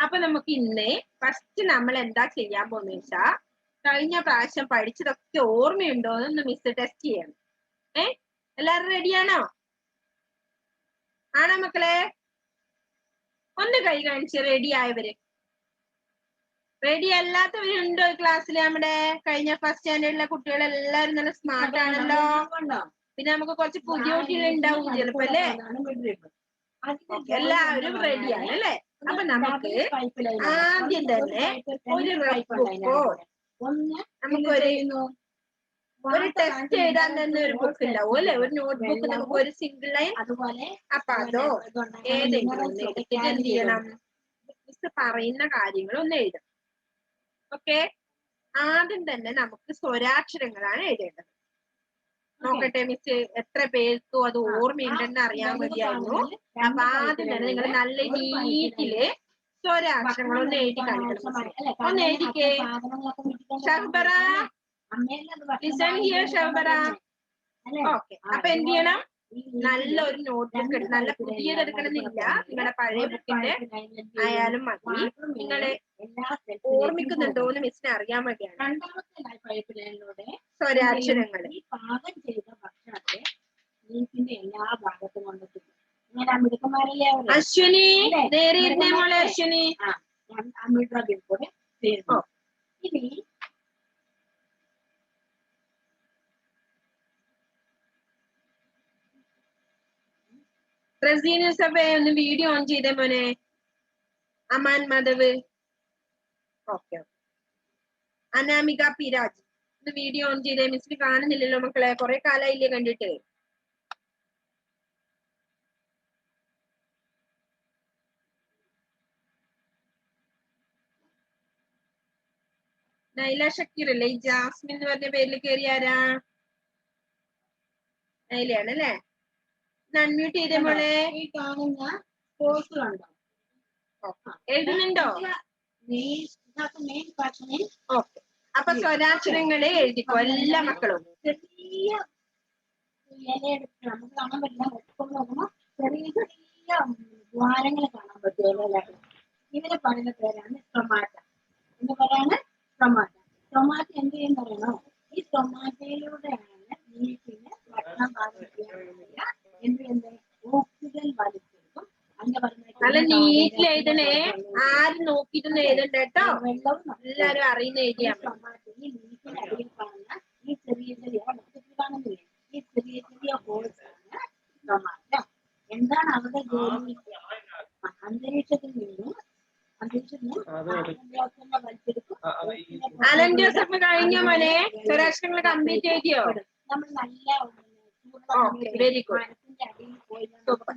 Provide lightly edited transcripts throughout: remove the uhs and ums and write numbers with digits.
അപ്പൊ നമുക്ക് ഇന്ന് ഫസ്റ്റ് നമ്മൾ എന്താ ചെയ്യാൻ പോകുന്ന വെച്ചാ കഴിഞ്ഞ പ്രാവശ്യം പഠിച്ചതൊക്കെ ഓർമ്മയുണ്ടോ എന്ന് മിസ് ടെസ്റ്റ് ചെയ്യണം. എല്ലാരും റെഡിയാണോ? ആണോ മക്കളെ? ഒന്ന് കൈ കാണിച്ച് റെഡി ആയവര്. റെഡി അല്ലാത്തവരുണ്ടോ ക്ലാസ്സിൽ? നമ്മുടെ കഴിഞ്ഞ ഫസ്റ്റ് സ്റ്റാൻഡേർഡിലെ കുട്ടികളെല്ലാരും നല്ല സ്മാർട്ട് ആണല്ലോ. പിന്നെ നമുക്ക് കുറച്ച് പുതിയ കുട്ടികൾ ഉണ്ടാവും ചിലപ്പോ അല്ലേ? എല്ലാവരും റെഡിയാണ് അല്ലേ? അപ്പൊ നമുക്ക് ആദ്യം തന്നെ ഒരു റഫ് ബുക്കോ ഒരു ടെസ്റ്റ് എഴുതാൻ തന്നെ ഒരു ബുക്ക് ഉണ്ടാവും അല്ലെ? ഒരു നോട്ട്ബുക്ക് നമുക്ക് ഒരു സിംഗിൾ ലൈൻ. അപ്പൊ അതോ ഏതെങ്കിലും ഒന്ന് എടുത്തിട്ട് എന്ത് ചെയ്യണം? മിസ് പറയുന്ന കാര്യങ്ങൾ ഒന്ന് എഴുതണം. ഓക്കെ, ആദ്യം തന്നെ നമുക്ക് സ്വരാക്ഷരങ്ങളാണ് എഴുതേണ്ടത്. നോക്കട്ടെ മിസ് എത്ര പേർക്കും അത് ഓർമ്മയുണ്ടെന്ന് അറിയാൻ മതിയായിരുന്നു. അപ്പൊ ആദ്യം തന്നെ നിങ്ങൾ നല്ല നീറ്റില് സ്വരാക്ഷരങ്ങൾ ഒന്ന് എഴുതി കാണിക്കണം. ഒന്ന് എഴുതിക്കേ Shahbara. Listen here Shahbara. Okay, അപ്പൊ എന്ത് ചെയ്യണം? നല്ലൊരു നോട്ട്ബുക്ക് എടുത്ത്, നല്ല പുതിയത് എടുക്കണമെന്നില്ല, നിങ്ങളുടെ പഴയ ബുക്കിന്റെ ആയാലും മതി. നിങ്ങള് ഓർമ്മിക്കുന്നുണ്ടോ എന്ന് മിസ്സിനെ അറിയാൻ വേണ്ടിയാണ്. സ്വരാക്ഷരങ്ങള് അശ്വിനി നേരെ ഇരുന്നേ മോളെ. അശ്വിനി റസീന സഭ ഒന്ന് വീഡിയോ ഓൺ ചെയ്തേ മോനെ. അമാൻ മാധവ്. ഓക്കെ, അനാമിക പിരാജ് ഒന്ന് വീഡിയോ ഓൺ ചെയ്തേ. മിസ്സിന് കാണുന്നില്ലല്ലോ മക്കളെ, കുറെ കാലായില്ലേ കണ്ടിട്ട്. നൈല ഷക്കീർ അല്ലേ ഈ ജാസ്മിൻ എന്ന് പറഞ്ഞ പേരിൽ കയറിയാരാ? നൈലയാണ് അല്ലേ? അൺമ്യൂട്ട് ചെയ്തേ മോളെ. എഴുതുന്നുണ്ടോ? ഓക്കെ, അപ്പൊ സ്വരാക്ഷരങ്ങളെ എഴുതിക്കോ എല്ലാ മക്കളും. ചെറിയ കാണാൻ പറ്റില്ല, ചെറിയ ചെറിയ ദ്വാരങ്ങൾ കാണാൻ പറ്റുമല്ലോ. ഇതിനെ പറയുന്ന പേരാണ് ടൊമാറ്റ. എന്ന് പറയാണ് ടൊമാറ്റ. ടൊമാറ്റ എന്ത് ചെയ്യുന്ന പറയണോ? ഈ ടൊമാറ്റയിലൂടെയാണ് നീറ്റിന് ഭക്ഷണം പാകം ചെയ്യാൻ എന്ത് ഓക്സിജൻ വലിച്ചെടുക്കും. നല്ല നീറ്റിൽ എഴുതണേ, ആരും നോക്കിയിട്ടൊന്നും എഴുതണ്ട കേട്ടോ. എല്ലാരും അറിയുന്ന എഴുതിയാ ഈ നീറ്റിനടിയിൽ കാണുന്ന ഈ ചെറിയ ചെറിയ കാണുന്നില്ലേ, ഈ ചെറിയ ചെറിയ ഹോൾസ് ആണ് ടൊമാറ്റ. എന്താണ് അവരുടെ ജോലി? അന്തരീക്ഷത്തിൽ നിന്നും അലൻ ജോസഫ് കഴിഞ്ഞോ മോനെ? സ്വരാക്ഷരങ്ങൾ കംപ്ലീറ്റ് ചെയ്യോ? നമ്മൾ നല്ല വെരി ഗുഡ്. മരത്തിന്റെ അടിയിൽ പോയി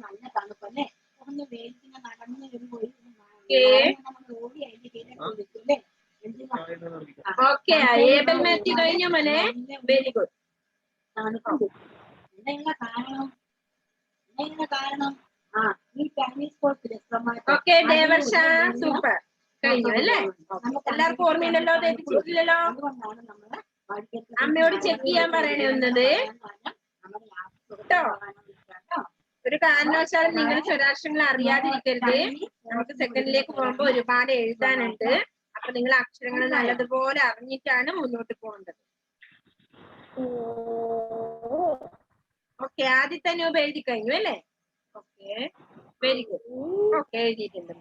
നല്ല തണുപ്പല്ലേ, ഒന്ന് വേദിക്കുന്ന നടന്നു പോയി ഓടി അതിന്റെ കീഴിലെ. ഓക്കെ, ഏബൽ മാത്യു കഴിഞ്ഞോ മോനെ? Very good. തണുപ്പ് എന്തെങ്കിലും കാരണം ഈ ചൈനീസ് കോഴ്സിലെ ഓക്കെ, ദേവർഷ സൂപ്പർ കഴിഞ്ഞു അല്ലേ? എല്ലാവർക്കും ഓർമ്മയുണ്ടല്ലോ, തെറ്റിച്ചിട്ടില്ലല്ലോ. അമ്മയോട് ചെക്ക് ചെയ്യാൻ പറയണേ ഒന്നത് കേട്ടോ. ഒരു കാരണവശാലും നിങ്ങൾ സ്വരാക്ഷരങ്ങൾ അറിയാതിരിക്കരുത്. നമുക്ക് സെക്കൻഡിലേക്ക് പോകുമ്പോ ഒരുപാട് എഴുതാനുണ്ട്. അപ്പൊ നിങ്ങൾ അക്ഷരങ്ങൾ നല്ലതുപോലെ അറിഞ്ഞിട്ടാണ് മുന്നോട്ട് പോകേണ്ടത്. ഓക്കെ, ആദ്യത്തെ അനൂപ് എഴുതി കഴിഞ്ഞു അല്ലേ? Okay, very good. ഓക്കെ, എഴുതിയിട്ടുണ്ട്.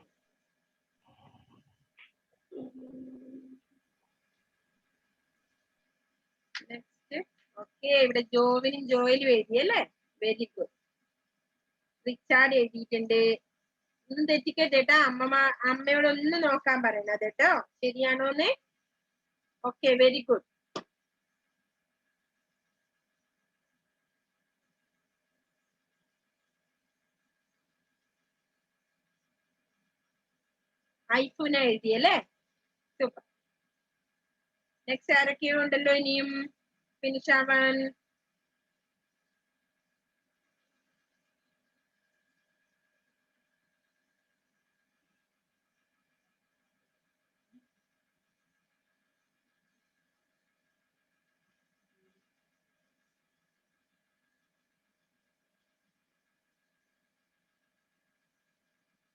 നെക്സ്റ്റ്. ഓക്കെ, ഇവിടെ ജോവിനും ജോയിലും എഴുതിയല്ലേ? Very good. റിച്ചാർഡ് എഴുതിയിട്ടുണ്ട്. ഒന്നും തെറ്റിക്കരുതേട്ടാ, അമ്മയോട് ഒന്ന് നോക്കാൻ പറയണത് കേട്ടോ, ശരിയാണോന്ന്. Okay, very good. ഐഫുന എഴുതിയല്ലേ? സൂപ്പർ. നെക്സ്റ്റ് ആരൊക്കെയോ ഉണ്ടല്ലോ ഇനിയും ഫിനിഷ് ആവാൻ.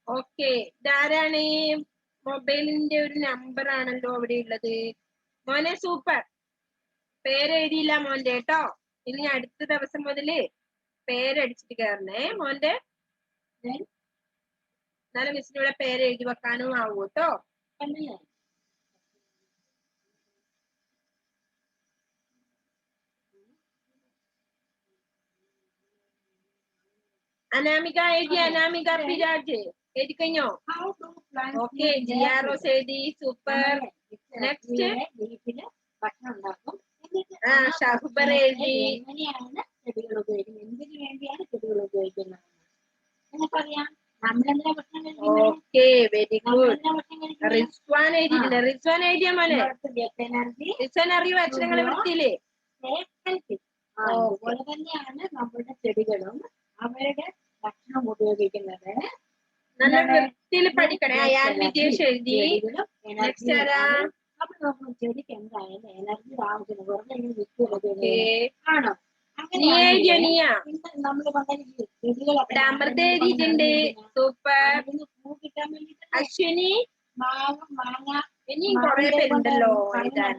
ഓക്കെ, ഇതാരാണ്? മൊബൈലിന്റെ ഒരു നമ്പർ ആണല്ലോ അവിടെ ഉള്ളത്. മോനെ സൂപ്പർ. പേരെഴുതിയില്ല മോന്റെ കേട്ടോ. ഇനി അടുത്ത ദിവസം മുതല് പേരടിച്ചിട്ട് കയറണേ മോന്റെ. എന്നാലും മിസ്സിനൂടെ പേര് എഴുതി വെക്കാനും ആവൂ കേട്ടോ. അനാമിക എഴുതി. അനാമിക പിരാജ് എഴുതി കഴിഞ്ഞോ? ഓക്കെ. ജിയാറോസ് എഴുതി. സൂപ്പർ. നെക്സ്റ്റ് ഷഹബർ എഴുതി. എങ്ങനെയാണ് ചെടികൾ ഉപയോഗിക്കുന്നത്, എന്തിനു വേണ്ടിയാണ് ചെടികൾ ഉപയോഗിക്കുന്നത് നമുക്കറിയാം. നമ്മളെന്തിനാ ഭക്ഷണം കഴിക്കുന്നത്? Okay very good. റിസ്വാൻ എഴുതിയിട്ടില്ല. റിസ്വാൻ എഴുതിയ മോനെ. റിസ്വാൻ അറിയോ അക്ഷരങ്ങളെ വൃത്തിയില്ലേ? അതുപോലെ തന്നെയാണ് നമ്മുടെ ചെടികളും അവരുടെ ഭക്ഷണം ഉപയോഗിക്കുന്നത്. നല്ല വൃത്തിയിൽ പഠിക്കണേ. അയാൾ വിജേഷ് എഴുതി. നെക്സ്റ്റ് ആരാ? അപ്പൊ നോക്കുമ്പോൾ ചെടിക്ക് എന്തായാലും എനർജി ആവശ്യം വെറുതെ ഇങ്ങനെ വിൽക്കുക ആണോ? നമ്മള് ചെടികളൊക്കെ അമൃത എഴുതിയിട്ടുണ്ട്. സൂപ്പർ. പൂ കിട്ടാൻ വേണ്ടി അശ്വിനി. മാങ്ങ ഇനിയും കുറെ പേരുണ്ടല്ലോ എഴുതാൻ.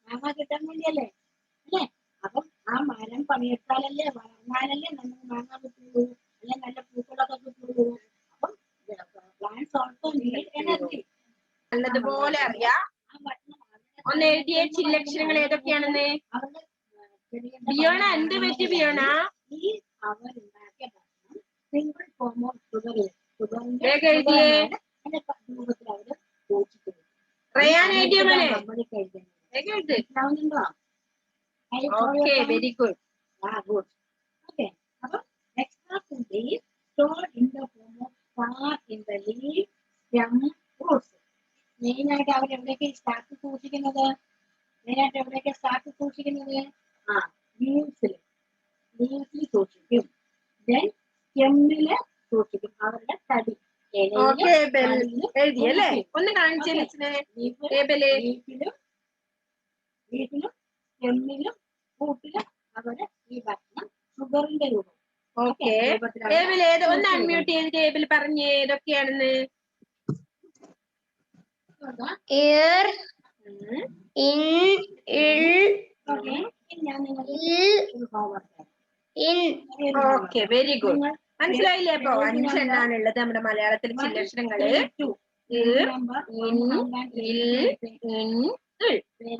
മാങ്ങ കിട്ടാൻ വേണ്ടിയല്ലേ അല്ലേ? അപ്പം ആ മരം പണിയെടുത്താലല്ലേ വളർന്നാലല്ലേ നമുക്ക് മാങ്ങ കിട്ടുള്ളൂ, അല്ലെ നല്ല പൂക്കളൊക്കെ കിട്ടുള്ളൂ. അപ്പം പ്ലാന്റ്സ് ഓൾസോ നീഡ് എനർജി. നല്ലതുപോലെ അറിയാം. ഒന്ന് എഴുതിയ ചില്ലക്ഷരങ്ങൾ ഏതൊക്കെയാണെന്ന്. ബിയോണ എന്ത് പറ്റി ബിയോണ? അവരുണ്ടാക്കിയ ഭക്ഷണം സിംഗിൾ ഫോം ഓഫ് ഷുഗർ വേഗം എഴുതിയേ. രൂപത്തിൽ അവര് സൂക്ഷിക്കുന്നു. റയാൻ എഴുതിയ മോനെ. വേഗം എഴുത്. Okay very good. Good. Okay. അപ്പം extra food is stored in the form of fat in the leaf, stem, roots. മെയിനായിട്ട് അവരെവിടെയൊക്കെ സ്റ്റാർട്ട് സൂക്ഷിക്കുന്നത്? മെയിനായിട്ട് എവിടെയൊക്കെ സ്റ്റാർട്ട് സൂക്ഷിക്കുന്നത്? ലീവ്സിൽ സൂക്ഷിക്കും. ദെൻ സ്റ്റെമ്മില് സൂക്ഷിക്കും. അവരുടെ തടി എഴുതിയല്ലേ? ഒന്ന് കാണിച്ചേ. ലീഫിലും സ്റ്റെമ്മിലും കൂട്ടിലും അവര് ഈ ഭക്ഷണം ഷുഗറിന്റെ രൂപം. ഓക്കെ. ഒന്ന് അൺമ്യൂട്ട് ചെയ്ത് ടേബിൾ പറഞ്ഞ് ഏതൊക്കെയാണെന്ന്. ear, in, okay very good. മനസ്സിലായില്ലേ? അപ്പൊ 5 എണ്ണാണുള്ളത് നമ്മുടെ മലയാളത്തിൽ ചില്ലക്ഷരങ്ങള്.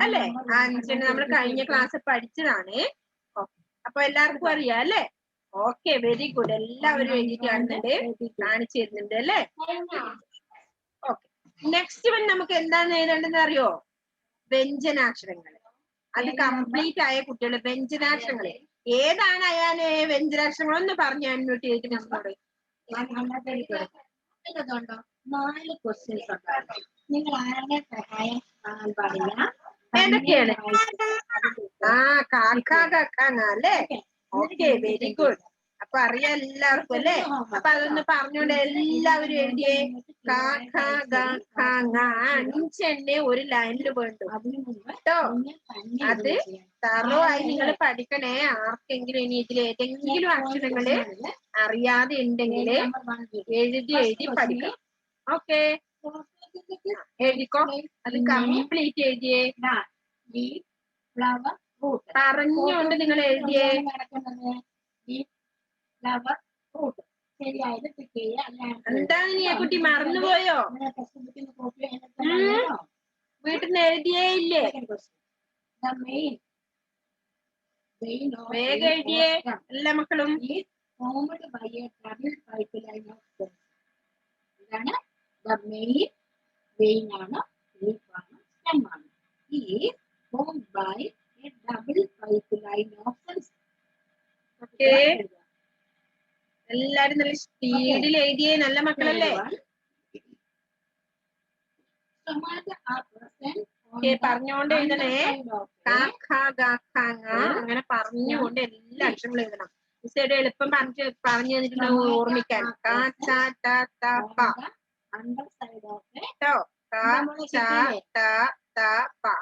അല്ലെ? 5 നമ്മൾ കഴിഞ്ഞ ക്ലാസ് പഠിച്ചതാണ്. അപ്പൊ എല്ലാവർക്കും അറിയാം അല്ലേ? Okay very good. എല്ലാവരും എഴുതിയിട്ട് കാണുന്നുണ്ട്, കാണിച്ചു തരുന്നുണ്ട് അല്ലേ? ഓക്കെ. നെക്സ്റ്റ് വൺ നമുക്ക് എന്താണ് എഴുതേണ്ടതെന്ന് അറിയോ? വ്യഞ്ജനാക്ഷരങ്ങൾ. അത് കംപ്ലീറ്റ് ആയ കുട്ടികൾ വ്യഞ്ജനാക്ഷരങ്ങൾ ഏതാണ് അയാന്? വ്യഞ്ജനാക്ഷരങ്ങൾ ഒന്ന് പറഞ്ഞു അൺമ്യൂട്ട് ചെയ്തിട്ട് മിസ്സിനോട്. 4 ക്വസ്റ്റ്യൻസ് ഉണ്ടായിരുന്നു. നിങ്ങൾ ആരുടെ സഹായം കാണാൻ പാടില്ല. ഏതൊക്കെയാണ്? കാക്കാങ്ങ അല്ലേ? Okay very good. അപ്പൊ അറിയാം എല്ലാവർക്കും അല്ലേ? അപ്പൊ അതൊന്ന് പറഞ്ഞോണ്ട് എല്ലാവരും എഴുതിയേ. 5 ഒരു ലൈനിൽ വേണ്ടു കേട്ടോ. അത് തറവായി നിങ്ങൾ പഠിക്കണേ. ആർക്കെങ്കിലും ഇനി ഇതിൽ ഏതെങ്കിലും അക്ഷരങ്ങള് അറിയാതെ ഉണ്ടെങ്കിൽ എഴുതി പഠിക്കണം. ഓക്കെ എഴുതിക്കോ. അത് കംപ്ലീറ്റ് എഴുതിയേ. പറഞ്ഞുകൊണ്ട് നിങ്ങൾ എഴുതിയേ. എന്താണ് നീ കുട്ടി മറന്നുപോയോ? വീട്ടിൽ നിന്ന് എഴുതിയേ ഇല്ലേ? വേഗം എഴുതിയേ എല്ലാ മക്കളും. എല്ലാരും നല്ല സ്പീഡിൽ എഴുതിയേ. നല്ല മക്കളല്ലേ? പറഞ്ഞുകൊണ്ട് എഴുതണേ. അങ്ങനെ പറഞ്ഞുകൊണ്ട് എല്ലാ അക്ഷരങ്ങളും എഴുതണം. മിസ്സേടെ എളുപ്പം പറഞ്ഞു തന്നിട്ടുണ്ടാവും ഓർമ്മിക്കാൻ.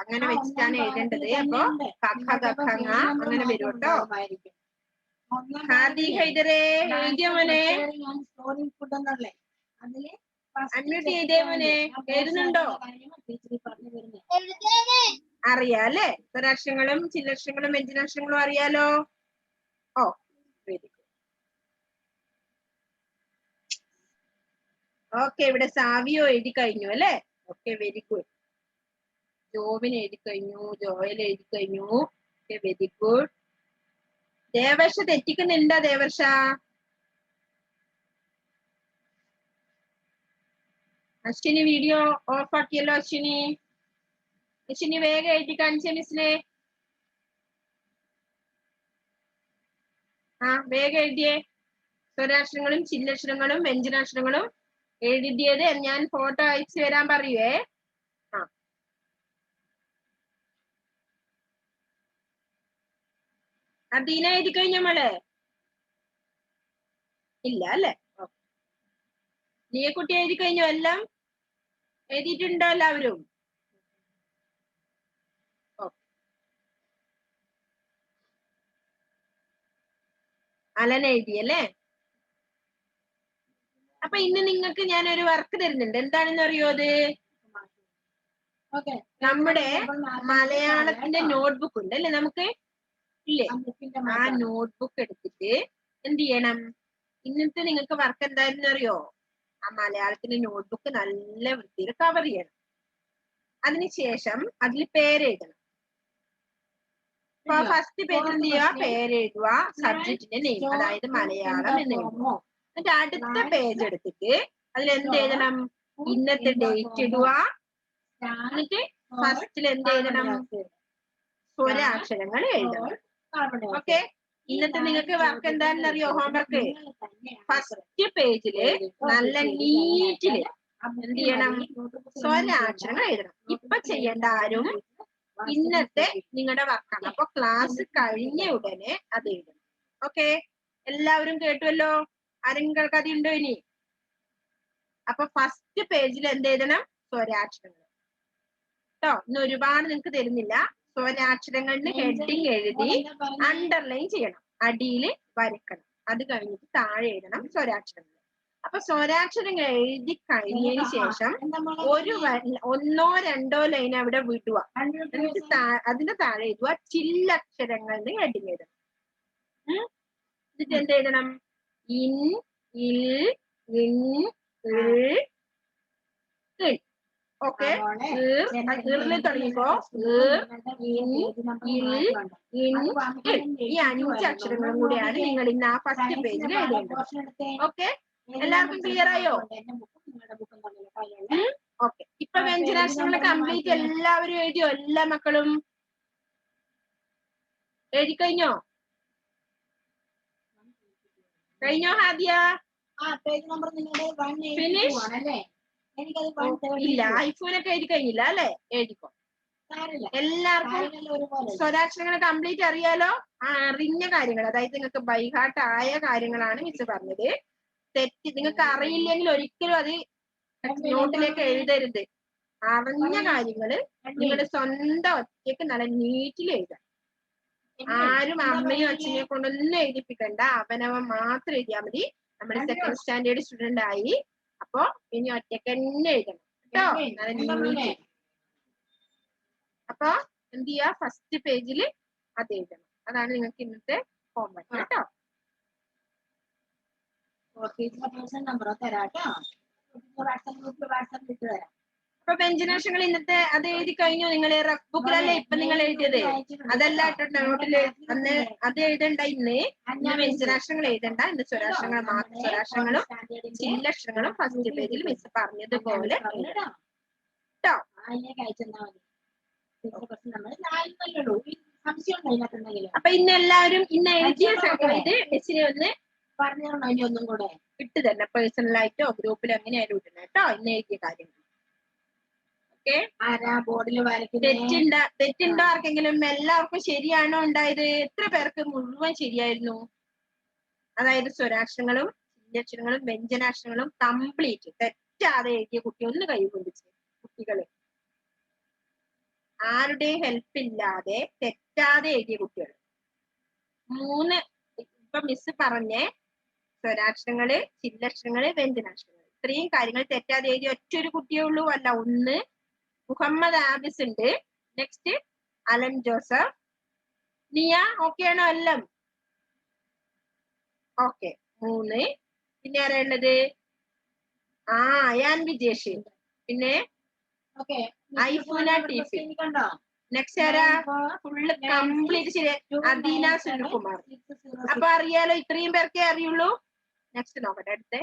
അങ്ങനെ വെച്ചിട്ടാണ് എഴുതേണ്ടത്. അപ്പൊ അങ്ങനെ വരും കേട്ടോ. ഹാദി ഹൈദരേ എഴുതിയ മോനെ. അതില് അൺമ്യൂട്ട് ചെയ്തേ മോനെ, എഴുതുന്നുണ്ടോ? അറിയാം അല്ലേ? സ്വരാക്ഷരങ്ങളും ചില്ലക്ഷരങ്ങളും വ്യഞ്ജനാക്ഷരങ്ങളും അറിയാലോ. ഓ വെരി ഗുഡ്. ഓക്കെ, ഇവിടെ സാവിയോ എഴുതി കഴിഞ്ഞു അല്ലേ? Okay very good. ജോബിൻ എഴുതി കഴിഞ്ഞു, ജോയൽ എഴുതി കഴിഞ്ഞു. Okay very good. ദേവർഷ തെറ്റിക്കുന്നുണ്ടോ ദേവർഷ? അശ്വിനി വീഡിയോ ഓഫ് ആക്കിയല്ലോ. അശ്വിനി വേഗം എഴുതി കാണിച്ച മിസ്സിനെ. വേഗം എഴുതിയേ. സ്വരാക്ഷരങ്ങളും ചില്ലക്ഷരങ്ങളും വ്യഞ്ജനാക്ഷരങ്ങളും എഴുതിയത് ഞാൻ ഫോട്ടോ അയച്ചു തരാൻ പറയുവേ. അദീന എഴുതി കഴിഞ്ഞ നമ്മള് ഇല്ല അല്ലേ? നീയക്കുട്ടി എഴുതി കഴിഞ്ഞോ? എല്ലാം എഴുതിയിട്ടുണ്ടോ എല്ലാവരും? അലൻ എഴുതിയല്ലേ? അപ്പൊ ഇന്ന് നിങ്ങൾക്ക് ഞാൻ ഒരു വർക്ക് തരുന്നുണ്ട്. എന്താണെന്ന് അറിയോ? അത് നമ്മുടെ മലയാളത്തിന്റെ നോട്ട്ബുക്ക് ഉണ്ട് അല്ലേ നമുക്ക്? ഇല്ലേ? ആ നോട്ട്ബുക്ക് എടുത്തിട്ട് എന്ത് ചെയ്യണം? ഇന്നത്തെ നിങ്ങൾക്ക് വർക്ക് എന്തായിരുന്നു അറിയോ? ആ മലയാളത്തിന്റെ നോട്ട്ബുക്ക് നല്ല വൃത്തിയിൽ കവർ ചെയ്യണം. അതിനുശേഷം അതിൽ പേരെഴുതണം. ഫസ്റ്റ് പേജ് എന്ത് ചെയ്യുക? പേരെഴുതുക, സബ്ജക്റ്റിന്റെ നെയിം, അതായത് മലയാളം എന്ന് എഴുതുക. എന്നിട്ട് അടുത്ത പേജ് എടുത്തിട്ട് അതിൽ എന്ത് എഴുതണം? ഇന്നത്തെ ഡേറ്റ് ഇടുക. എന്നിട്ട് ഫസ്റ്റിൽ എന്ത് എഴുതണം? സ്വരാക്ഷരങ്ങൾ എഴുതണം. ഓക്കെ, ഇന്നത്തെ നിങ്ങൾക്ക് വർക്ക് എന്താണെന്ന് അറിയോ? ഹോംവർക്ക് ഫസ്റ്റ് പേജില് നല്ല നീറ്റില് എന്ത് ചെയ്യണം? സ്വരാക്ഷരങ്ങൾ എഴുതണം. ഇപ്പൊ ചെയ്യേണ്ട ആരും ഇന്നത്തെ നിങ്ങളുടെ വർക്കാണ്. അപ്പൊ ക്ലാസ് കഴിഞ്ഞ ഉടനെ അത് എഴുതണം. ഓക്കെ, എല്ലാവരും കേട്ടുവല്ലോ? ആരെങ്കിലും കേൾക്കാതെയുണ്ടോ ഇനി? അപ്പൊ ഫസ്റ്റ് പേജിൽ എന്ത് എഴുതണം? സ്വരാക്ഷരങ്ങൾ കേട്ടോ. ഇന്ന് ഒരുപാട് നിങ്ങൾക്ക് തരുന്നില്ല. സ്വരാക്ഷരങ്ങളുടെ ഹെഡിങ് എഴുതി അണ്ടർലൈൻ ചെയ്യണം, അടിയിൽ വരക്കണം. അത് കഴിഞ്ഞിട്ട് താഴെ എഴുതണം സ്വരാക്ഷരങ്ങൾ. അപ്പൊ സ്വരാക്ഷരങ്ങൾ എഴുതി കഴിഞ്ഞതിന് ശേഷം ഒന്നോ രണ്ടോ ലൈൻ അവിടെ വിടുക. എന്നിട്ട് അതിന്റെ താഴെ എഴുതുക ചില്ലക്ഷരങ്ങളുടെ ഹെഡിങ് എഴുതണം. എന്നിട്ട് എന്ത് എഴുതണം? ഇൻ, ഇൽ, ഇൻ, ഇൾ, ഇൾ. ഓക്കെ, ഇറില് തുടങ്ങിക്കോ. ഈ 5 അക്ഷരങ്ങളും കൂടിയാണ് നിങ്ങൾ ഇന്ന് ആ ഫസ്റ്റ് പേജിൽ എഴുതേണ്ടത്. ഓക്കെ, എല്ലാവർക്കും ക്ലിയർ ആയോ? ഓക്കെ, ഇപ്പൊ വ്യഞ്ജനാക്ഷരങ്ങൾ കംപ്ലീറ്റ് എല്ലാവരും എഴുതിയോ? എല്ലാ മക്കളും എഴുതി കഴിഞ്ഞോ? കഴിഞ്ഞോ ഹാദിയ? ഇല്ല, ഐഫോനൊക്കെ എഴുതി കഴിഞ്ഞില്ല അല്ലെ? എഴുതിക്കോ. എല്ലാവർക്കും സ്വരാക്ഷരങ്ങൾ കംപ്ലീറ്റ് അറിയാലോ? അറിഞ്ഞ കാര്യങ്ങൾ, അതായത് നിങ്ങൾക്ക് ബൈഹാർട്ട് ആയ കാര്യങ്ങളാണ് മിസ് പറഞ്ഞത്. തെറ്റ് നിങ്ങൾക്ക് അറിയില്ലെങ്കിൽ ഒരിക്കലും അത് നോട്ടിലേക്ക് എഴുതരുത്. അറിഞ്ഞ കാര്യങ്ങള് നിങ്ങൾ സ്വന്തം ഒറ്റയ്ക്ക് നല്ല നീറ്റിൽ എഴുതാം. ആരും അമ്മയും അച്ഛനെയും കൊണ്ടൊന്നും എഴുതിപ്പിക്കണ്ട. അവനവൻ മാത്രം എഴുതിയാൽ മതി. നമ്മുടെ സെക്കൻഡ് സ്റ്റാൻഡേർഡ് സ്റ്റുഡന്റ് ആയി. അപ്പൊ ഇനി ഒറ്റയ്ക്ക് തന്നെ എഴുതണം കേട്ടോ. നല്ല അപ്പൊ എന്ത് ചെയ്യാ? ഫസ്റ്റ് പേജില് അത് എഴുതണം. അതാണ് നിങ്ങൾക്ക് ഇന്നത്തെ ഹോംവർക്ക് കേട്ടോ. അപ്പൊ വ്യഞ്ജനാക്ഷരങ്ങൾ ഇന്നത്തെ അത് എഴുതി കഴിഞ്ഞു. നിങ്ങൾ റഫ് ബുക്കിലല്ലേ ഇപ്പൊ നിങ്ങൾ എഴുതിയത്? അതല്ല കേട്ടോ നോട്ടില് അന്ന് അത് എഴുതണ്ട. ഇന്ന് വ്യഞ്ജനാക്ഷരങ്ങൾ എഴുതണ്ട. ഇന്ന് സ്വരാക്ഷരങ്ങൾ മാത്രം, സ്വരാക്ഷരങ്ങളും ചില്ലക്ഷരങ്ങളും ഫസ്റ്റ് പേജിൽ മിസ് പറഞ്ഞതുപോലെ കേട്ടോ. അപ്പൊ ഇന്ന് എല്ലാവരും ഇന്ന് എഴുതിയ സമയത്ത് മിസ്സിനെ ഒന്ന് പറഞ്ഞോളൂ. ഇനി ഒന്നും കൂടെ ഇട്ട് തന്നെ പേഴ്സണലായിട്ടോ ഗ്രൂപ്പിൽ എങ്ങനെയായാലും ഇടണം കേട്ടോ. ഇന്ന് എഴുതിയ കാര്യങ്ങൾ. ഓക്കെ, തെറ്റുണ്ടോ ആർക്കെങ്കിലും? എല്ലാവർക്കും ശരിയാണോ ഉണ്ടായത്? എത്ര പേർക്ക് മുഴുവൻ ശരിയായിരുന്നു? അതായത് സ്വരാക്ഷരങ്ങളും ചില്ലക്ഷരങ്ങളും വ്യഞ്ജനാക്ഷരങ്ങളും കംപ്ലീറ്റ് തെറ്റാതെ എഴുതിയ കുട്ടി ഒന്ന് കൈ കൊണ്ടിച്ച്. കുട്ടികള് ആരുടെയും ഹെൽപ്പ് ഇല്ലാതെ തെറ്റാതെ എഴുതിയ കുട്ടികൾ 3. ഇപ്പൊ മിസ് പറഞ്ഞ സ്വരാക്ഷരങ്ങള്, ചില്ലക്ഷരങ്ങള്, വ്യഞ്ജനാക്ഷരങ്ങൾ ഇത്രയും കാര്യങ്ങൾ തെറ്റാതെ എഴുതി ഒറ്റൊരു കുട്ടിയേ ഉള്ളൂ. അല്ല, ഒന്ന് മുഹമ്മദ് ആബിസ് ഉണ്ട്. Next Alan Joseph. Niya okay ആണോ? എല്ലാം ഓക്കെ. 3. പിന്നെ ആരാ ഉള്ളത്? അയാൻ വിജേഷ്. പിന്നെ ഐഫുന ടിഫി. നെക്സ്റ്റ് ആരാ? ഫുള്ള് കംപ്ലീറ്റ് ശരി. അദീന സുനിൽകുമാർ. അപ്പൊ അറിയാലോ, ഇത്രയും പേർക്കേ അറിയുള്ളൂ. നെക്സ്റ്റ് നോക്കട്ടെ.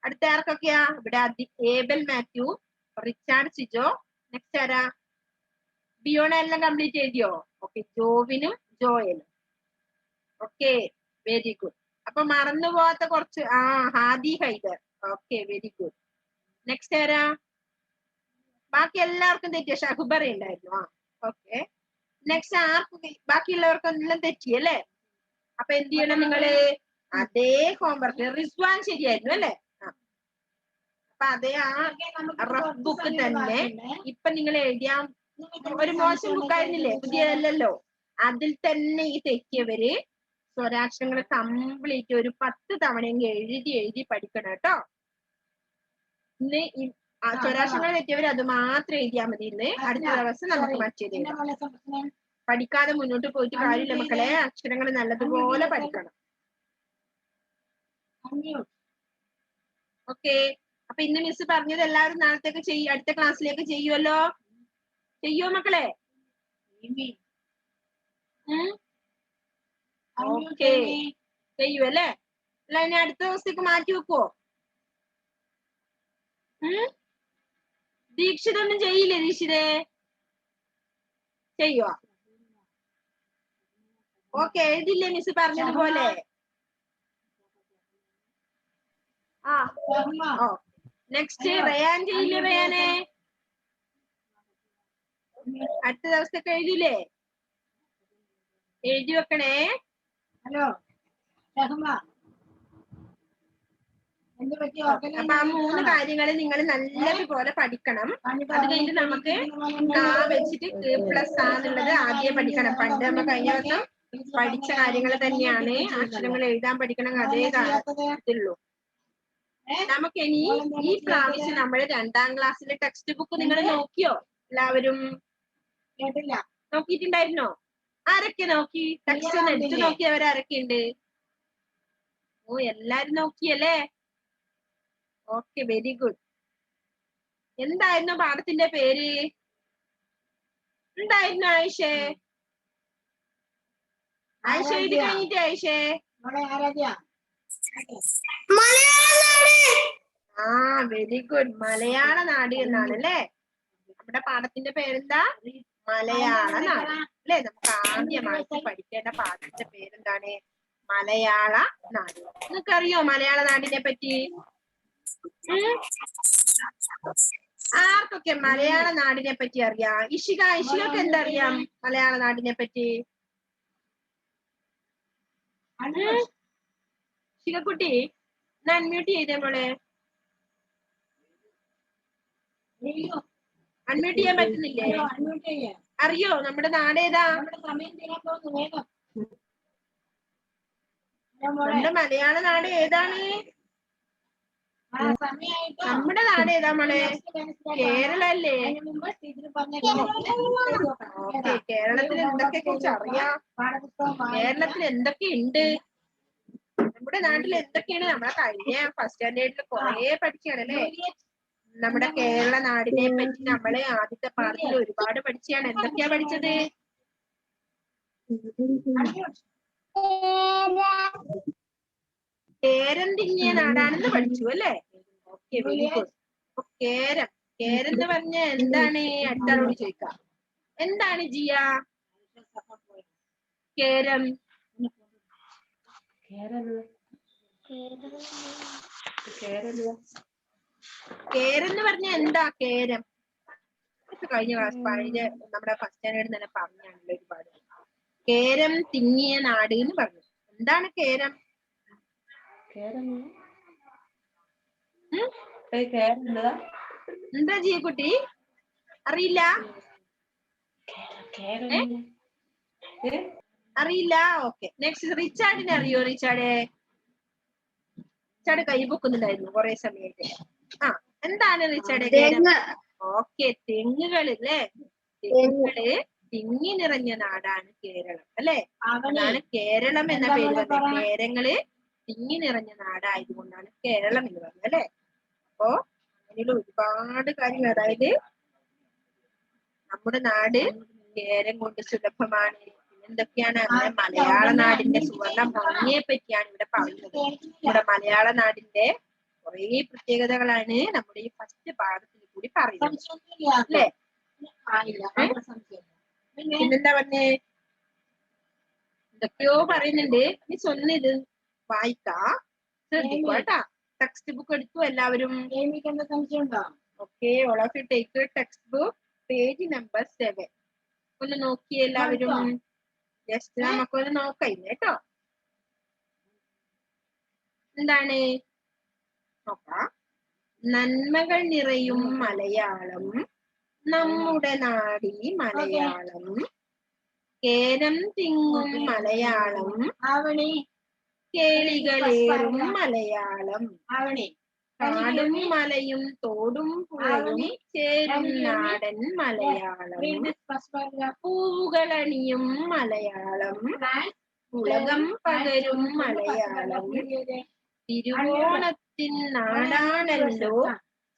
അടുത്ത ആർക്കൊക്കെയാ? ഇവിടെ Abel Mathew, Richard Sijo. Next ആരാ? ബിയോണ എല്ലാം കംപ്ലീറ്റ് ചെയ്തിയോ? ഓക്കെ. ജോവിനും ജോയലും. Okay, very good. അപ്പൊ മറന്നു പോവാത്ത കുറച്ച് Hadi Haider. Okay, very good. Next ആരാ? ബാക്കി എല്ലാവർക്കും തെറ്റിയ ഷഹുബറ ഉണ്ടായിരുന്നു. ഓക്കെ. നെക്സ്റ്റ് ആർക്കും ബാക്കിയുള്ളവർക്കെല്ലാം തെറ്റിയല്ലേ? അപ്പൊ എന്ത് ചെയ്യണം നിങ്ങള്? അതേ ഹോംവർക്ക്. റിസ്വാൻ ശരിയായിരുന്നു അല്ലേ? അപ്പൊ അതേ റഫ് ബുക്ക് തന്നെ ഇപ്പൊ നിങ്ങൾ എഴുതിയ ഒരു മോശം ബുക്കായിരുന്നില്ലേ, പുതിയതല്ലല്ലോ, അതിൽ തന്നെ ഈ തെറ്റിയവര് സ്വരാക്ഷരങ്ങൾ കംപ്ലീറ്റ് ഒരു 10 തവണയെങ്കിൽ എഴുതി പഠിക്കണം കേട്ടോ. ഇന്ന് സ്വരാക്ഷരങ്ങൾ തെറ്റിയവർ അത് മാത്രം എഴുതിയാൽ മതി. ഇന്ന് അടുത്ത ദിവസം നമുക്ക് മറ്റേത് എഴുതാം. പഠിക്കാതെ മുന്നോട്ട് പോയിട്ട് കാര്യമില്ല മക്കളെ. അക്ഷരങ്ങൾ നല്ലതുപോലെ പഠിക്കണം. ഓക്കെ. അപ്പൊ ഇന്ന് മിസ് പറഞ്ഞത് എല്ലാവരും നാളത്തേക്ക് ചെയ്യും, അടുത്ത ക്ലാസ്സിലേക്ക് ചെയ്യുമല്ലോ. ചെയ്യോ മക്കളെ? ഓക്കെ, ചെയ്യുവല്ലേ? അല്ല, ഇനി അടുത്ത ദിവസത്തേക്ക് മാറ്റി വെക്കുവോ? ദീക്ഷിതൊന്നും ചെയ്യില്ലേ? ദീക്ഷിതേ ചെയ്യുവോ? ഓക്കെ, എഴുതില്ലേ മിസ് പറഞ്ഞതുപോലെ? നെക്സ്റ്റ് റയാൻ ചെയ്യില്ലേ? റയാനെ അടുത്ത ദിവസത്തേക്ക് എഴുതില്ലേ? എഴുതി വെക്കണേ. ഹലോ, അപ്പൊ 3 കാര്യങ്ങൾ നിങ്ങൾ നല്ലതുപോലെ പഠിക്കണം. അത് കഴിഞ്ഞിട്ട് നമുക്ക് വെച്ചിട്ട് പ്ലസ് എന്നുള്ളത് ആദ്യം പഠിക്കണം. പണ്ട് നമ്മൾ കഴിഞ്ഞ ദിവസം പഠിച്ച കാര്യങ്ങൾ തന്നെയാണ്. അക്ഷരങ്ങൾ എഴുതാൻ പഠിക്കണം, അതേ ഇതുള്ളൂ. നമുക്ക് ഇനി ഈ പ്രാവശ്യം നമ്മുടെ 2ാം ക്ലാസ്സിലെ ടെക്സ്റ്റ് ബുക്ക് നിങ്ങൾ നോക്കിയോ? എല്ലാവരും നോക്കിയിട്ടുണ്ടായിരുന്നോ? ആരൊക്കെ നോക്കി? ടെക്സ്റ്റ് ഒന്ന് എടുത്തു നോക്കിയവരാരൊക്കെ ഉണ്ട്? എല്ലാരും നോക്കിയല്ലേ? Okay, very good. എന്തായിരുന്നു പാഠത്തിന്റെ പേര്? ഉണ്ടായിരുന്നു ആയിഷേ? ആയിഷ എഴുതി കഴിഞ്ഞിട്ട് ആയിഷേ? Very good. മലയാള നാട് എന്നാണല്ലേ നമ്മുടെ പാഠത്തിന്റെ പേരെന്താ? മലയാള നാട് അല്ലെ? നമുക്ക് ആദ്യമായിട്ട് പഠിക്കേണ്ട പാഠത്തിന്റെ പേരെന്താണ്? മലയാള നാട്. നിങ്ങൾക്കറിയോ മലയാള നാടിനെ പറ്റി? ആർക്കൊക്കെ മലയാള നാടിനെ പറ്റി അറിയാം? ഇഷികക്ക് എന്തറിയാം മലയാള നാടിനെ പറ്റി? ഇഷികക്കുട്ടി അൺമ്യൂട്ട് ചെയ്തേ മോളെ. അൺമ്യൂട്ട് ചെയ്യാൻ പറ്റുന്നില്ലേ? അറിയോ നമ്മുടെ നാടേതാ? നമ്മുടെ മലയാള നാട് ഏതാണ്? നമ്മുടെ നാട് ഏതാ മോളെ? കേരളല്ലേ? ഓക്കെ. കേരളത്തിൽ എന്തൊക്കെ കുറിച്ച് അറിയാം? കേരളത്തിൽ എന്തൊക്കെയുണ്ട്? നമ്മുടെ നാട്ടിൽ എന്തൊക്കെയാണ്? നമ്മളെ കഴിഞ്ഞ ഫസ്റ്റ് സ്റ്റാൻഡേർഡിൽ കുറെ പഠിച്ചാണല്ലേ നമ്മുടെ കേരള നാടിനെ പറ്റി. നമ്മള് ആദ്യത്തെ പാഠത്തിൽ ഒരുപാട് പഠിച്ചാണ്. എന്തൊക്കെയാ പഠിച്ചത്? കേരം തിങ്ങിയ നാടാണെന്ന് പഠിച്ചു അല്ലേ? Okay, very good. കേരം എന്ന് പറഞ്ഞ എന്താണ്? അടുത്താളോട് ചോദിക്കാം. എന്താണ് ജിയ കേരം? കേരം പറഞ്ഞ എന്താ? കേരം കഴിഞ്ഞ ക്ലാസ് നമ്മുടെ ഫസ്റ്റ് സ്റ്റാൻഡേർഡിൽ തന്നെ പറഞ്ഞാണല്ലോ ഒരുപാട്. കേരം തിങ്ങിയ നാട് എന്ന് പറഞ്ഞു. എന്താണ് കേരം? എന്താ ജിയക്കുട്ടി? അറിയില്ല? അറിയില്ല? ഓക്കെ. നെക്സ്റ്റ് റിച്ചാർഡിനെ അറിയോ? റിച്ചാർഡ് കൈ പൊക്കുന്നുണ്ടായിരുന്നു കുറെ സമയത്ത്. എന്താണ് റിച്ചയുടെ കേരം? ഓക്കെ, തെങ്ങുകൾ അല്ലേ? തെങ്ങുകള് തിങ്ങി നിറഞ്ഞ നാടാണ് കേരളം അല്ലെ? അതാണ് കേരളം എന്ന പേര് പറഞ്ഞത്. കേരങ്ങള് തിങ്ങി നിറഞ്ഞ നാടായതുകൊണ്ടാണ് കേരളം എന്ന് പറഞ്ഞത് അല്ലെ? അപ്പോ അങ്ങനെയുള്ള ഒരുപാട് കാര്യങ്ങൾ, അതായത് നമ്മുടെ നാട് കേരം കൊണ്ട് സുലഭമാണ്. എന്തൊക്കെയാണ് അങ്ങനെ മലയാള നാടിന്റെ സുവർണ്ണ ഭംഗിയെ പറ്റിയാണ് ഇവിടെ പറയുന്നത്. നമ്മുടെ മലയാള നാടിന്റെ കുറെ പ്രത്യേകതകളാണ് നമ്മുടെ ഈ ഫസ്റ്റ് പാഠത്തിൽ കൂടി പറയുന്നത് അല്ലേ? പിന്നെന്താ പറഞ്ഞേ? എന്തൊക്കെയോ പറയുന്നുണ്ട്. നീ സ്വന്തം ഇത് വായിക്കാ ശ്രദ്ധിക്കുക. ടെക്സ്റ്റ് ബുക്ക് എടുത്തു എല്ലാവരും? Okay, all of you take text book page number 7. ഒന്ന് നോക്കിയേ എല്ലാവരും. ജസ്റ്റ് നമുക്കൊന്ന് നോക്കാം കേട്ടോ. എന്താണ് നോക്കാം. നന്മകൾ നിറയും മലയാളം, നമ്മുടെ നാടി മലയാളം, കേരം തിങ്ങും മലയാളം, കേളികളേറും മലയാളം, കാടും മലയും തോടും പുഴയും ചേരും നാടൻ മലയാളം, പൂവുകളണിയും മലയാളം, ഉലകം പകരും മലയാളം, തിരുവോണത്തിൻ നാടാണല്ലോ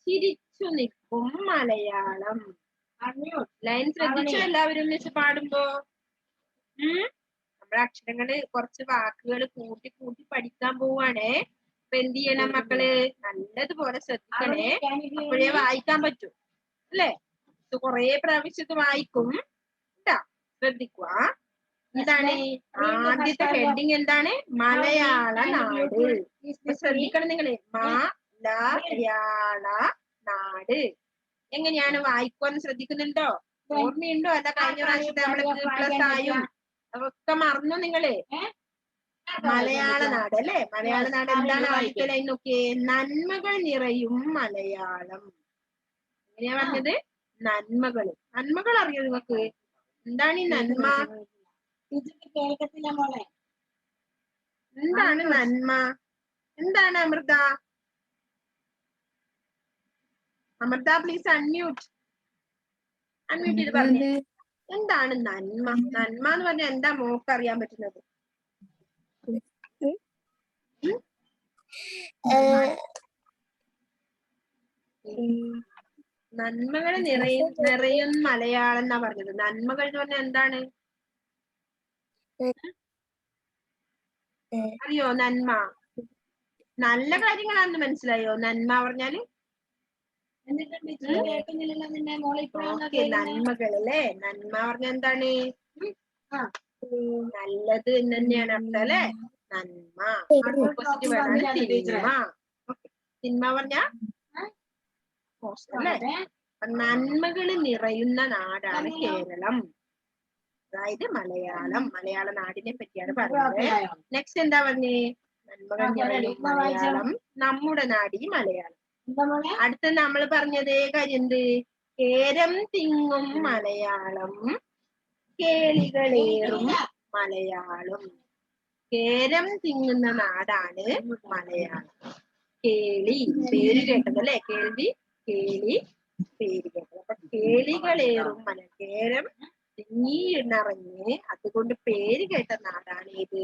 ചിരിച്ചു നിൽക്കും മലയാളം. ലൈൻ ശ്രദ്ധിച്ചോ എല്ലാവരും വെച്ച് പാടുമ്പോ? നമ്മുടെ അക്ഷരങ്ങള് കുറച്ച് വാക്കുകൾ കൂട്ടി കൂട്ടി പഠിക്കാൻ പോവാണേ. അപ്പൊ എന്ത് ചെയ്യണം മക്കള്? നല്ലതുപോലെ ശ്രദ്ധിക്കണേ, അപ്പോഴേ വായിക്കാൻ പറ്റൂ അല്ലേ? ഇത് കൊറേ പ്രാവശ്യത്ത് വായിക്കും കേട്ടാ, ശ്രദ്ധിക്കുക. എന്താണ് ആദ്യത്തെ ഹെഡിങ്? എന്താണ്? മലയാള നാട്. ശ്രദ്ധിക്കണം നിങ്ങള്. മലയാള നാട് എങ്ങനെയാണ് വായിക്കുവാന്ന് ശ്രദ്ധിക്കുന്നുണ്ടോ? ഓർമ്മയുണ്ടോ? അല്ല കഴിഞ്ഞ പ്രാവശ്യത്തെ നമ്മള് പ്ലസ് ആയും അതൊക്കെ മറന്നു നിങ്ങള്? മലയാള നാട് അല്ലെ? മലയാള നാട് എന്താണ് ആദ്യത്തെ ലൈൻ നോക്കിയേ? നന്മകൾ നിറയും മലയാളം. എങ്ങനെയാ പറഞ്ഞത്? നന്മകൾ. നന്മകൾ അറിയോ നിങ്ങൾക്ക്? എന്താണ് ഈ നന്മ? എന്താണ് നന്മ? എന്താണ് Amrita? Amrita please unmute. Unmute ചെയ്ത് പറഞ്ഞു. എന്താണ് നന്മ? നന്മ എന്ന് പറഞ്ഞാൽ എന്താ മോക്ക് അറിയാൻ പറ്റുന്നത്? നന്മകൾ നിറയും മലയാളം എന്നാ പറഞ്ഞത്. നന്മകൾ എന്ന് പറഞ്ഞാൽ എന്താണ് അറിയോ? നന്മ നല്ല കാര്യങ്ങളാണെന്ന് മനസ്സിലായോ? നന്മ പറഞ്ഞാല് നന്മകൾ അല്ലേ? നന്മ പറഞ്ഞ എന്താണ്? നല്ലത് എന്ന് തന്നെയാണ് അർത്ഥം അല്ലെ? നന്മ. ഓപ്പോസിറ്റ് വേർഡാണ് തിന്മ. തിന്മ പറഞ്ഞ മോശം അല്ലേ? നന്മകൾ നിറയുന്ന നാടാണ് കേരളം, അതായത് മലയാളം. മലയാള നാടിനെ പറ്റിയാണ് പറയുന്നത്. നെക്സ്റ്റ് എന്താ പറഞ്ഞേ? നന്മകൾ നിറയും മലയാളം, നമ്മുടെ നാടി മലയാളം. അടുത്ത നമ്മൾ പറഞ്ഞതേ കാര്യം എന്ത്? കേരം തിങ്ങും മലയാളം, കേളികളേറും മലയാളം. കേരം തിങ്ങുന്ന നാടാണ് മലയാളം. കേളി പേര് കേട്ടത് അല്ലെ? കേൾവി, കേളി പേര് കേട്ടത്. അപ്പൊ കേളികളേറും കേരം തിങ്ങി നിറഞ്ഞ് അതുകൊണ്ട് പേര് കേട്ട നാടാണ് ഏത്?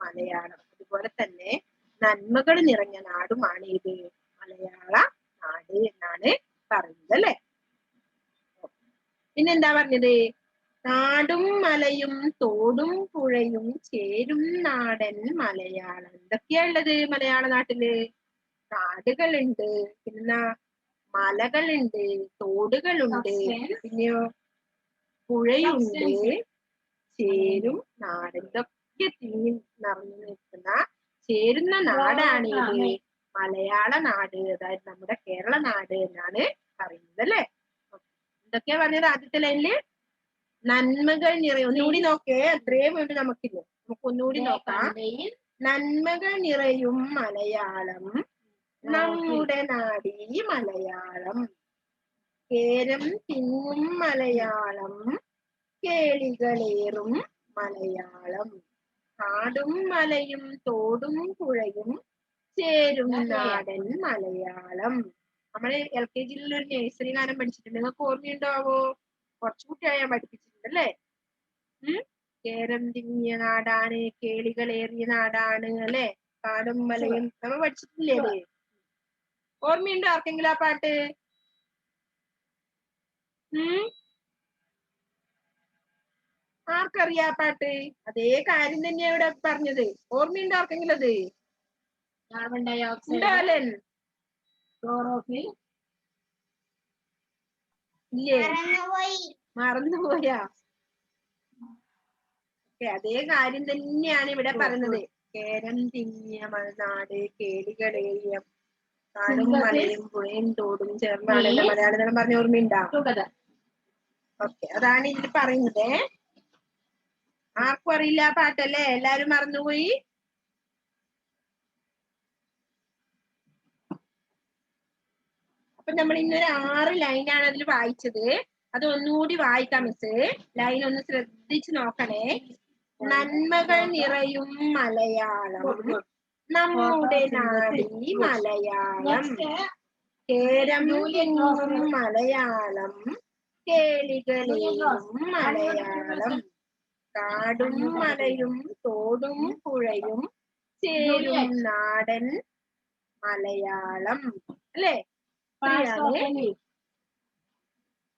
മലയാളം. അതുപോലെ തന്നെ നന്മകൾ നിറഞ്ഞ നാടുമാണ് ഏത്? മലയാള നാട് എന്നാണ് പറയുന്നത് അല്ലെ? പിന്നെന്താ പറഞ്ഞത്? കാടും മലയും തോടും പുഴയും ചേരും നാടൻ മലയാളം. എന്തൊക്കെയാ ഉള്ളത് മലയാള നാട്ടില്? കാടുകളുണ്ട്, പിന്നെ മലകളുണ്ട്, തോടുകളുണ്ട്, പിന്നെയോ പുഴയുണ്ട്, ചേരും നാട്. ഇതൊക്കെ തിങ്ങി നിറഞ്ഞു നിൽക്കുന്ന ചേരുന്ന നാടാണ് ഇത് മലയാള നാട്, അതായത് നമ്മുടെ കേരള നാട് എന്നാണ് പറയുന്നത് അല്ലെ? എന്തൊക്കെയാ പറഞ്ഞത് ആദ്യത്തെ ലൈനില്? നന്മകൾ നിറയും. ഒന്നുകൂടി നോക്കേ, അത്രയും വേണ്ടി നമുക്കില്ല. നമുക്ക് ഒന്നുകൂടി നോക്കാം. നന്മകൾ നിറയും മലയാളം, നമ്മുടെ നാടി മലയാളം, കേരം തിങ്ങും മലയാളം, കേളികളേറും മലയാളം, കാടും മലയും തോടും പുഴയും ചേരും നാടൻ മലയാളം. നമ്മള് LKG ഒരു നഴ്സറി ഗാനം പഠിച്ചിട്ടുണ്ട്. നിങ്ങൾക്ക് ഓർമ്മയുണ്ടാവോ? കുറച്ചു കുട്ടികളെ ഞാൻ പഠിപ്പിച്ചിട്ടുണ്ട് അല്ലേ? കേരം തിങ്ങിയ നാടാണ്, കേളികളേറിയ നാടാണ് അല്ലെ, കാടും മലയും നമ്മൾ പഠിച്ചിട്ടില്ലേ അത്? ഓർമ്മയുണ്ടോ ആർക്കെങ്കിലും ആ പാട്ട്? ആർക്കറിയാ പാട്ട്? അതേ കാര്യം തന്നെയാ ഇവിടെ പറഞ്ഞത്. ഓർമ്മയുണ്ടോ ആർക്കെങ്കിലും അത്? കാർബൺ ഡൈ ഓക്സൈഡ്, ഉണ്ടാവലൻ ക്ലോറോഫിൽ. ഇല്ലേ? മറന്നുപോയാ? അതേ കാര്യം തന്നെയാണ് ഇവിടെ പറയുന്നത്. കേരം തിങ്ങിയ മലനാട്, കേളികളേറിയ കാടും മലയും പുഴയും തോടും ചേർന്നാണല്ലോ മലയാളം പറഞ്ഞ ഓർമ്മയുണ്ടാ? ഓക്കെ, അതാണ് ഇതിൽ പറയുന്നത്. ആർക്കും അറിയില്ല പാട്ടല്ലേ? എല്ലാരും മറന്നുപോയി. അപ്പൊ നമ്മൾ ഇന്നൊരു 6 ലൈനാണ് അതിൽ വായിച്ചത്. അത് ഒന്നുകൂടി വായിക്കാം മിസ്. ലൈൻ ഒന്ന് ശ്രദ്ധിച്ചു നോക്കണേ. നന്മകൾ നിറയും മലയാളം, നമ്മുടെ നാടി മലയാളം, കേരം തിങ്ങും മലയാളം, കേളികളേറും മലയാളം, കാടും മലയും തോടും പുഴയും ചേരും നാടൻ മലയാളം. അല്ലേ?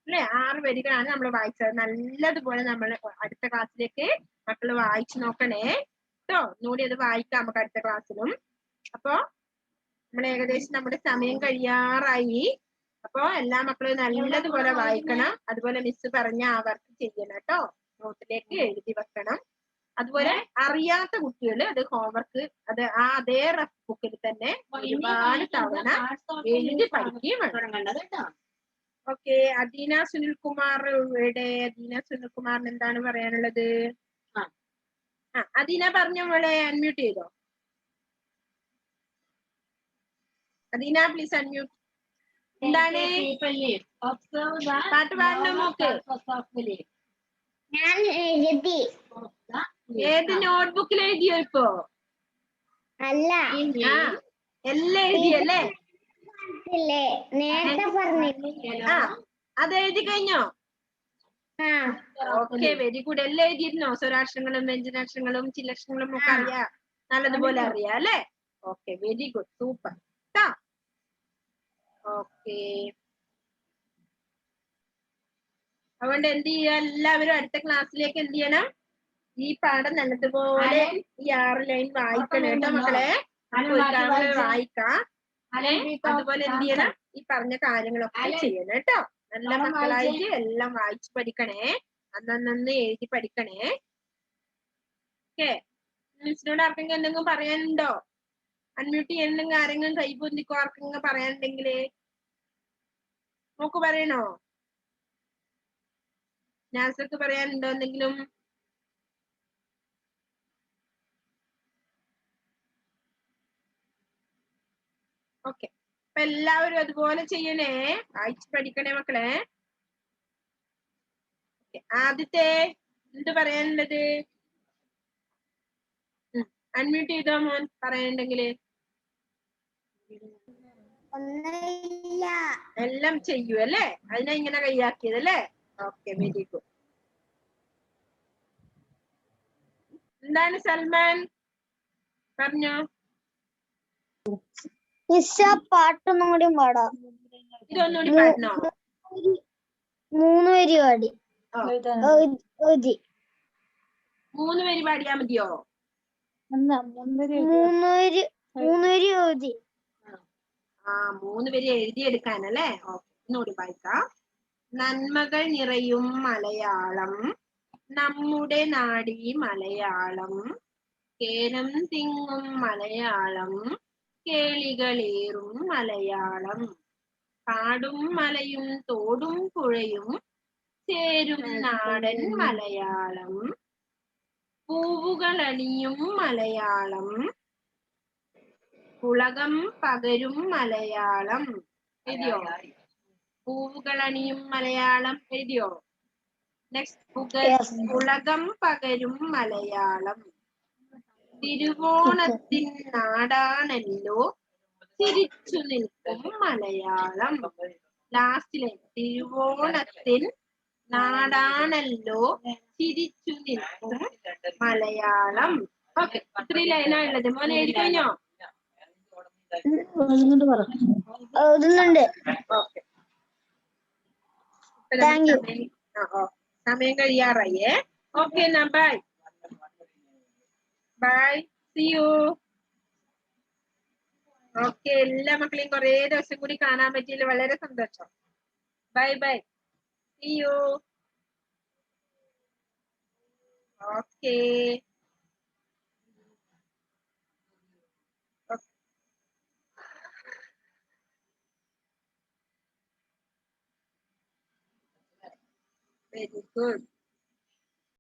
അല്ലേ? 6 വരികളാണ് നമ്മൾ വായിച്ചത്. നല്ലതുപോലെ നമ്മൾ അടുത്ത ക്ലാസ്സിലേക്ക് മക്കള് വായിച്ചു നോക്കണേ കേട്ടോ. ഒന്നുകൂടി അത് വായിക്കാം നമുക്ക് അടുത്ത ക്ലാസ്സിലും. അപ്പൊ നമ്മൾ ഏകദേശം നമ്മുടെ സമയം കഴിയാറായി. അപ്പൊ എല്ലാ മക്കളും നല്ലതുപോലെ വായിക്കണം. അതുപോലെ മിസ് പറഞ്ഞ ആ വർക്ക് ചെയ്യണം കേട്ടോ. നോട്ടിലേക്ക് എഴുതി വെക്കണം. അതുപോലെ അറിയാത്ത കുട്ടികൾ അത് ഹോംവർക്ക് അത് അതേ റഫ് ബുക്കിൽ തന്നെ ഒരുപാട് തവണ എഴുതി പഠിക്കുകയും വേണം. ഓക്കെ, അദീന സുനിൽകുമാർ ഇവിടെ. അദീന സുനിൽകുമാറിന് എന്താണ് പറയാനുള്ളത്? അദീന പറഞ്ഞ മോളെ, അൺമ്യൂട്ട് ചെയ്തോ. Adeena please unmute. എന്താണ് പാട്ട് പാടണം നോക്ക്? ഞാൻ എഴുതി. ഏത് നോട്ട്ബുക്കിൽ എഴുതിയോ ഇപ്പോ? അല്ല, എല്ലാം എഴുതിയല്ലേ? നേരത്തെ പറഞ്ഞു. അത് എഴുതി കഴിഞ്ഞോ? Okay, very good. എല്ലാം എഴുതിയിരുന്നോ? സ്വരാക്ഷരങ്ങളും വ്യഞ്ജനാക്ഷരങ്ങളും ചില്ലക്ഷരങ്ങളും ഒക്കെ അറിയാം, നല്ലതുപോലെ അറിയാം അല്ലേ? Okay, very good, super. Okay, അതുകൊണ്ട് എന്ത് ചെയ്യുക, എല്ലാവരും അടുത്ത ക്ലാസ്സിലേക്ക് എന്ത് ചെയ്യണം? ഈ പാഠം നല്ലതുപോലെ ഈ 6 ലൈൻ വായിക്കണം കേട്ടോ മക്കളെ. വായിക്കാം. അതുപോലെ എന്ത് ചെയ്യണം? ഈ പറഞ്ഞ കാര്യങ്ങളൊക്കെ ചെയ്യണം കേട്ടോ. നല്ല മക്കളായിട്ട് എല്ലാം വായിച്ചു പഠിക്കണേ. അന്നന്ന് എഴുതി പഠിക്കണേ. ഓക്കെ, മിസ്സിനോട് ആർക്കെങ്കിലും എന്തെങ്കിലും പറയാനുണ്ടോ? അൺമ്യൂട്ട് ചെയ്യണമെങ്കിൽ ആരെങ്കിലും കൈ പൊന്തിക്കോ? ആർക്കെങ്കിലും പറയാനുണ്ടെങ്കില് നോക്ക് പറയണോ? നാസർക്ക് പറയാനുണ്ടോ എന്തെങ്കിലും? ഓക്കെ, അപ്പൊ എല്ലാവരും അതുപോലെ ചെയ്യണേ, വായിച്ചു പഠിക്കണേ മക്കളെ. ആദ്യത്തെ എന്ത് പറയാനുള്ളത്? അൺമ്യൂട്ട് ചെയ്തോ മോൻ, പറയാനുണ്ടെങ്കില്. എല്ലാം ചെയ്യൂ അല്ലേ? അതിനാ ഇങ്ങനെ കൈയാക്കിയത് അല്ലേ? Okay, very good. എന്താണ് സൽമാൻ പറഞ്ഞോ? പാട്ടൊന്നും കൂടി പാടാം. ഇതൊന്നുകൂടി പാടണോ? 3 വരി പാടി. 3 വരി പാടിയാ മതിയോ? 3 വരി എഴുതി. 3 വരി എഴുതിയെടുക്കാനല്ലേ? ഓക്കെ, ഒന്നുകൂടി വായിക്കാം. നന്മകൾ നിറയും മലയാളം, നമ്മുടെ നാടി മലയാളം, കേരം തിങ്ങും മലയാളം, കേളികളേറും മലയാളം, കാടും മലയും തോടും പുഴയും ചേരും നാടൻ മലയാളം, പൂവുകളണിയും മലയാളം, പുളകം പകരും മലയാളം. എഴുതിയോ? പൂവുകളണിയും മലയാളം എഴുതിയോ? നെക്സ്റ്റ്, പുളകം പകരും മലയാളം, തിരുവോണത്തിൻ നാടാണല്ലോ ചിരിച്ചു നിൽക്കും മലയാളം. ലാസ്റ്റിലെ തിരുവോണത്തിൻ നാടാണല്ലോ ചിരിച്ചു നിൽക്കും മലയാളം. ഓക്കെ, ഇത്രയും ലൈനാ ഉള്ളത്. മോനെ എഴുതി കഴിഞ്ഞോ? എഴുതുന്നുണ്ട്. Okay, Thank you. സമയം കഴിയാറായേ. ഓക്കെ, എന്നാ bye bye, see you. Okay, എല്ലാ മക്കളെയും കുറേ ദിവസം കൂടി കാണാൻ പറ്റിയില്ല, വളരെ സന്തോഷം. Bye bye, see you. Okay. Very good.